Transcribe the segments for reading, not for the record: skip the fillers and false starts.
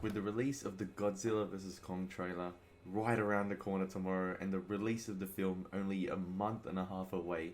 With the release of the Godzilla vs. Kong trailer right around the corner tomorrow and the release of the film only a month and a half away,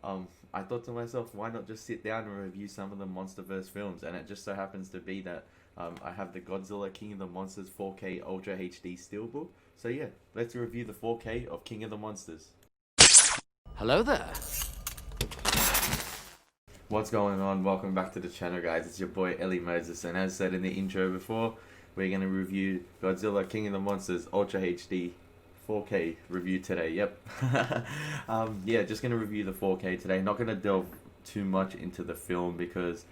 I thought to myself, why not just sit down and review some of the MonsterVerse films? And it just so happens to be that I have the Godzilla King of the Monsters 4K Ultra HD Steelbook. So yeah, let's review the 4K of King of the Monsters. Hello there. What's going on? Welcome back to the channel, guys. It's your boy Ellie Moses, and as said in the intro before, we're going to review Godzilla King of the Monsters Ultra HD 4K review today. Yep. Yeah, just going to review the 4K today. Not going to delve too much into the film because,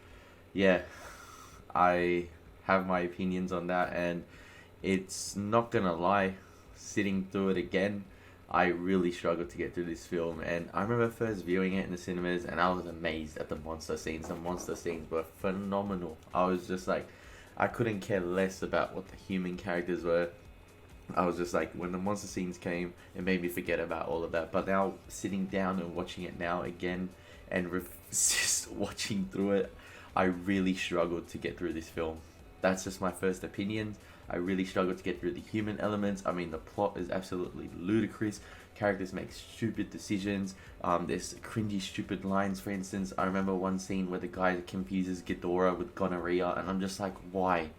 yeah, I have my opinions on that, and it's not going to lie, sitting through it again, I really struggled to get through this film. And I remember first viewing it in the cinemas and I was amazed at the monster scenes. The monster scenes were phenomenal. I was just like, I couldn't care less about what the human characters were. I was just like, when the monster scenes came, it made me forget about all of that. But now, sitting down and watching it now again and just watching through it, I really struggled to get through this film. That's just my first opinion. I really struggled to get through the human elements. I mean, the plot is absolutely ludicrous. Characters make stupid decisions. There's cringy, stupid lines. For instance, I remember one scene where the guy confuses Ghidorah with gonorrhea, and I'm just like, why?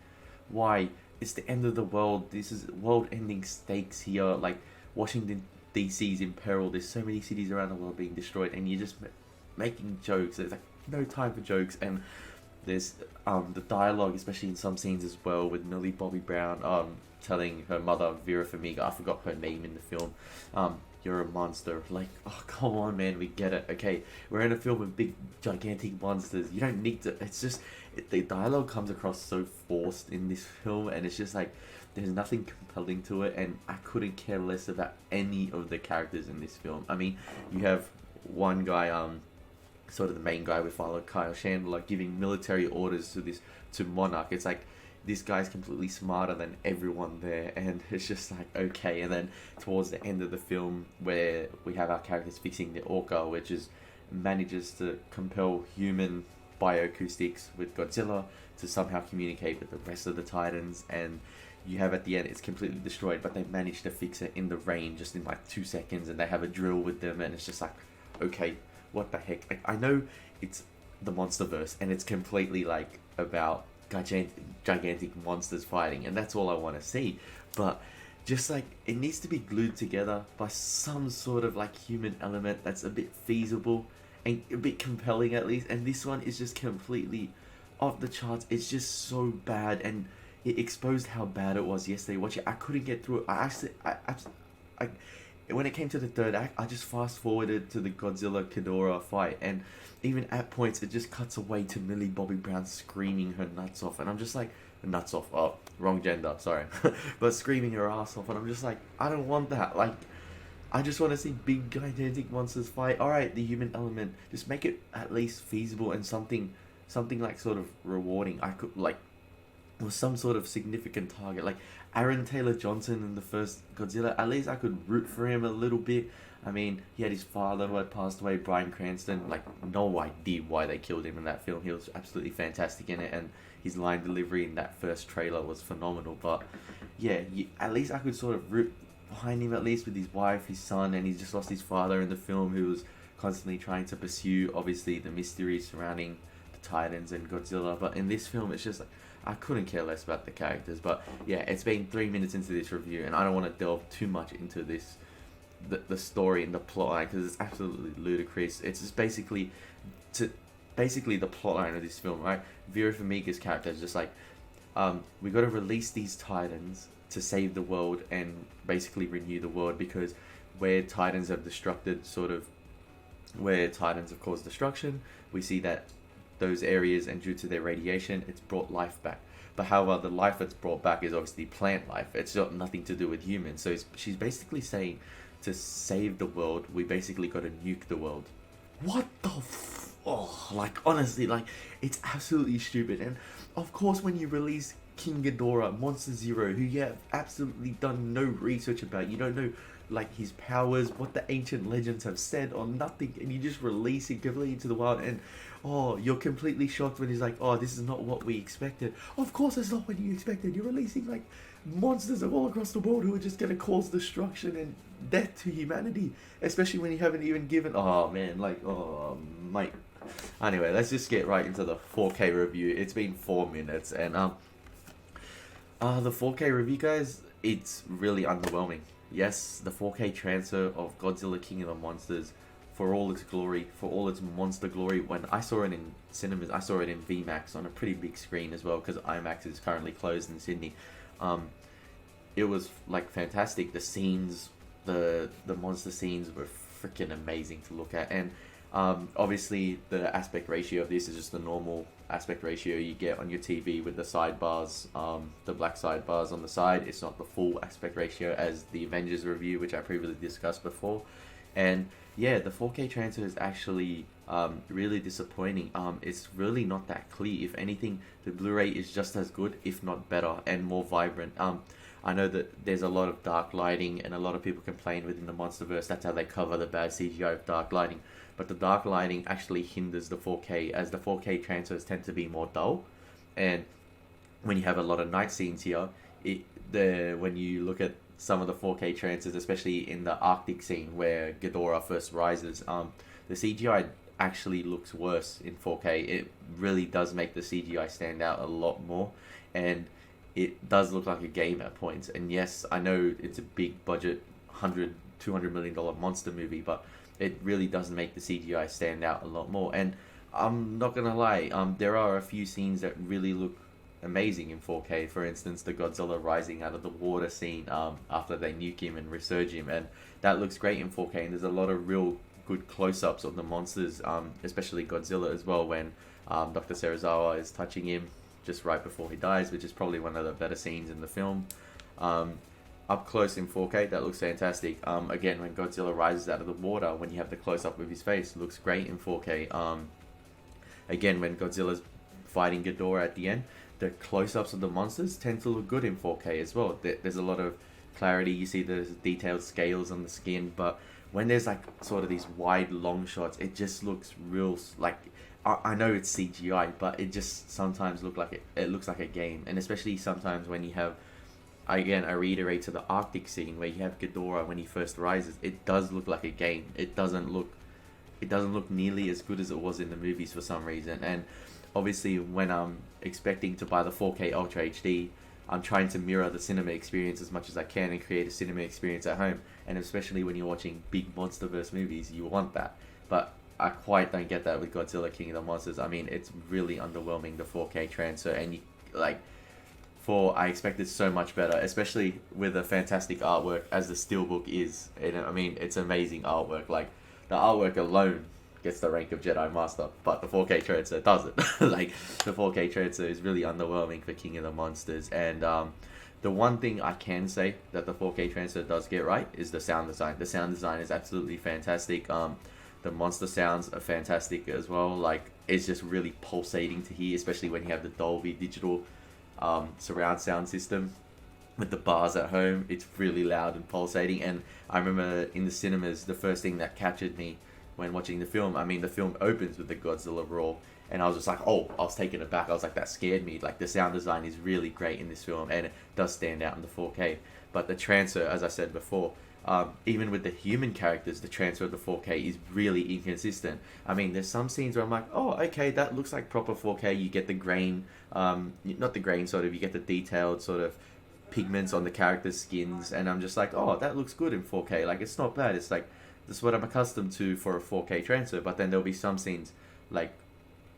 Why? It's the end of the world. This is world-ending stakes here. Like, Washington DC's in peril. There's so many cities around the world being destroyed, and you're just making jokes. There's like no time for jokes, and there's the dialogue, especially in some scenes as well, with Millie Bobby Brown telling her mother, Vera Farmiga, I forgot her name in the film, you're a monster. Like, oh, come on, man, we get it. Okay, we're in a film with big, gigantic monsters. You don't need to, it's just, the dialogue comes across so forced in this film, and it's just like, there's nothing compelling to it, and I couldn't care less about any of the characters in this film. I mean, you have one guy, sort of the main guy we follow, Kyle Chandler, giving military orders to Monarch. It's like, this guy's completely smarter than everyone there, and it's just like, okay. And then towards the end of the film, where we have our characters fixing the Orca, which manages to compel human bioacoustics with Godzilla to somehow communicate with the rest of the Titans, and you have at the end, it's completely destroyed, but they manage to fix it in the rain just in like 2 seconds, and they have a drill with them, and it's just like, okay, what the heck? Like, I know it's the MonsterVerse, and it's completely like about gigantic monsters fighting, and that's all I want to see, but just like, it needs to be glued together by some sort of like human element that's a bit feasible and a bit compelling at least. And this one is just completely off the charts. It's just so bad, and it exposed how bad it was yesterday. Watching it, I couldn't get through it. I when it came to the third act, I just fast forwarded to the Godzilla Ghidorah fight, and even at points it just cuts away to Millie Bobby Brown screaming her nuts off, and I'm just like, nuts off, oh, wrong gender, sorry, but screaming her ass off, and I'm just like, I don't want that. Like, I just want to see big gigantic monsters fight. Alright, the human element, just make it at least feasible and something like sort of rewarding. I could like, was some sort of significant target, like Aaron Taylor Johnson in the first Godzilla. At least I could root for him a little bit. I mean, he had his father who had passed away, Bryan Cranston. Like, no idea why they killed him in that film. He was absolutely fantastic in it, and his line delivery in that first trailer was phenomenal. But yeah, at least I could sort of root behind him, at least with his wife, his son, and he's just lost his father in the film, who was constantly trying to pursue, obviously, the mysteries surrounding the Titans and Godzilla. But in this film, it's just like, I couldn't care less about the characters. But yeah, it's been 3 minutes into this review, and I don't want to delve too much into this, the story and the plotline, because it's absolutely ludicrous. It's just basically the plotline of this film, right? Vera Farmiga's character is just like, we got to release these Titans to save the world and basically renew the world, because where Titans have caused destruction, we see that those areas, and due to their radiation, it's brought life back. But however, the life that's brought back is obviously plant life. It's got nothing to do with humans. So she's basically saying, to save the world, we basically got to nuke the world. What the oh, like, honestly, like, it's absolutely stupid. And of course, when you release King Ghidorah, Monster Zero, who you have absolutely done no research about. You don't know like his powers, what the ancient legends have said, or nothing, and you just release it completely into the wild, and oh, you're completely shocked when he's like, oh, this is not what we expected. Of course, it's not what you expected. You're releasing like monsters all across the world who are just gonna cause destruction and death to humanity, especially when you haven't even given. Oh man, like oh mate. Anyway, let's just get right into the 4K review. It's been 4 minutes, and the 4K review, guys, it's really underwhelming. Yes, the 4K transfer of Godzilla King of the Monsters, for all its glory, for all its monster glory. When I saw it in cinemas, I saw it in VMAX on a pretty big screen as well, because IMAX is currently closed in Sydney. It was like fantastic. The scenes, the monster scenes were freaking amazing to look at, and obviously the aspect ratio of this is just the normal aspect ratio you get on your TV with the sidebars, the black sidebars on the side. It's not the full aspect ratio as the Avengers review, which I previously discussed before. And yeah, the 4K transfer is actually really disappointing. It's really not that clear. If anything, the Blu-ray is just as good, if not better, and more vibrant. I know that there's a lot of dark lighting, and a lot of people complain within the MonsterVerse. That's how they cover the bad CGI of dark lighting. But the dark lighting actually hinders the 4K, as the 4K transfers tend to be more dull. And when you have a lot of night scenes here, when you look at some of the 4K transfers, especially in the Arctic scene where Ghidorah first rises, the CGI actually looks worse in 4K. It really does make the CGI stand out a lot more, and it does look like a game at points. And yes, I know it's a big budget, $200 million monster movie, but it really does make the CGI stand out a lot more. And I'm not gonna lie, there are a few scenes that really look amazing in 4K. For instance, the Godzilla rising out of the water scene after they nuke him and resurge him, and that looks great in 4K. And there's a lot of real good close-ups of the monsters, especially Godzilla as well, when Dr. Serizawa is touching him just right before he dies, which is probably one of the better scenes in the film. Up close in 4K, that looks fantastic. Again, when Godzilla rises out of the water, when you have the close-up of his face, it looks great in 4K. Again, when Godzilla's fighting Ghidorah at the end, the close-ups of the monsters tend to look good in 4K as well. There's a lot of clarity. You see the detailed scales on the skin, but when there's like sort of these wide, long shots, it just looks real. Like I know it's CGI, but it just sometimes looks like a game. And especially sometimes when you have, again, I reiterate to the Arctic scene where you have Ghidorah when he first rises, it does look like a game. It doesn't look nearly as good as it was in the movies for some reason. And obviously, when I'm expecting to buy the 4K Ultra HD, I'm trying to mirror the cinema experience as much as I can and create a cinema experience at home. And especially when you're watching big MonsterVerse movies, you want that. But I quite don't get that with Godzilla King of the Monsters. I mean, it's really underwhelming, the 4K transfer, and I expected so much better, especially with the fantastic artwork as the steelbook is. And I mean, it's amazing artwork. Like, the artwork alone gets the rank of Jedi Master, but the 4K transfer doesn't. Like, the 4K transfer is really underwhelming for King of the Monsters. And the one thing I can say that the 4K transfer does get right is the sound design. The sound design is absolutely fantastic. The monster sounds are fantastic as well. Like, it's just really pulsating to hear, especially when you have the Dolby Digital surround sound system with the bars at home. It's really loud and pulsating. And I remember in the cinemas, the first thing that captured me when watching the film, I mean, the film opens with the Godzilla roar, and I was just like, oh, I was taken aback. I was like, that scared me. Like, the sound design is really great in this film, and it does stand out in the 4K. But the transfer, as I said before, even with the human characters, the transfer of the 4K is really inconsistent. I mean, there's some scenes where I'm like, oh, okay, that looks like proper 4K. You get the grain, not the grain sort of, you get the detailed sort of pigments on the characters' skins, and I'm just like, oh, that looks good in 4K. Like, it's not bad. It's like, this is what I'm accustomed to for a 4K transfer. But then there'll be some scenes, like,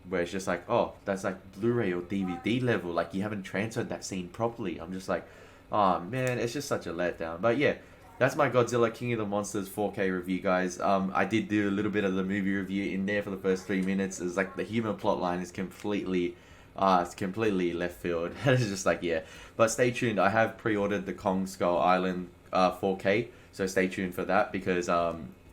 where it's just like, oh, that's like Blu-ray or DVD level. Like, you haven't transferred that scene properly. I'm just like, oh, man, it's just such a letdown. But yeah, that's my Godzilla King of the Monsters 4K review, guys. I did do a little bit of the movie review in there for the first 3 minutes. It's like the human plotline is completely left field. It's just like, yeah. But stay tuned. I have pre-ordered the Kong Skull Island 4K, so stay tuned for that, because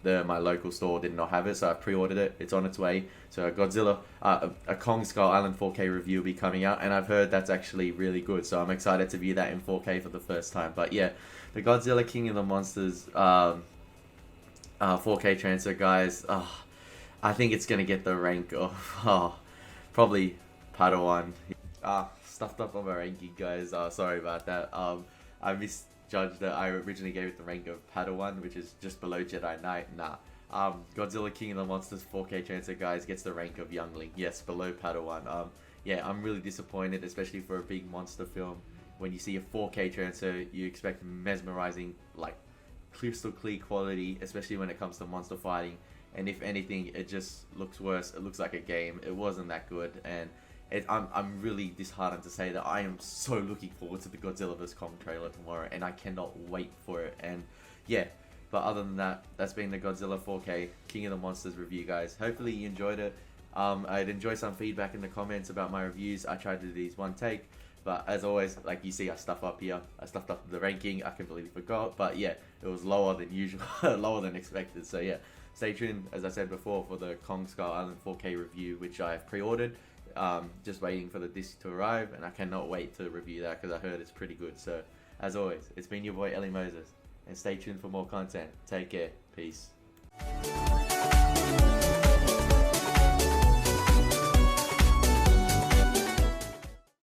my local store did not have it, so I pre-ordered it. It's on its way. So a Kong Skull Island 4K review will be coming out, and I've heard that's actually really good. So I'm excited to view that in 4K for the first time. But yeah, the Godzilla King of the Monsters 4K transfer, guys. I think it's gonna get the rank of probably Padawan. Stuffed up on my ranking, guys. Sorry about that. I misjudged that. I originally gave it the rank of Padawan, which is just below Jedi Knight. Nah. Godzilla King of the Monsters 4K transfer, guys, gets the rank of Youngling. Yes, below Padawan. Yeah, I'm really disappointed, especially for a big monster film. When you see a 4K transfer, you expect mesmerizing, like, crystal clear quality, especially when it comes to monster fighting. And if anything, it just looks worse. It looks like a game. It wasn't that good, and I'm really disheartened to say that I am so looking forward to the Godzilla vs Kong trailer tomorrow, and I cannot wait for it. And yeah, but other than that, that's been the Godzilla 4K King of the Monsters review, guys. Hopefully you enjoyed it. I'd enjoy some feedback in the comments about my reviews. I tried to do these one take, but as always, like you see, I stuff up here. I stuffed up the ranking. I completely forgot, but yeah, it was lower than usual, lower than expected. So yeah, stay tuned, as I said before, for the Kong Skull Island 4K review, which I have pre-ordered. Just waiting for the disc to arrive, and I cannot wait to review that because I heard it's pretty good. So as always, it's been your boy Ellie Moses, and stay tuned for more content. Take care. Peace.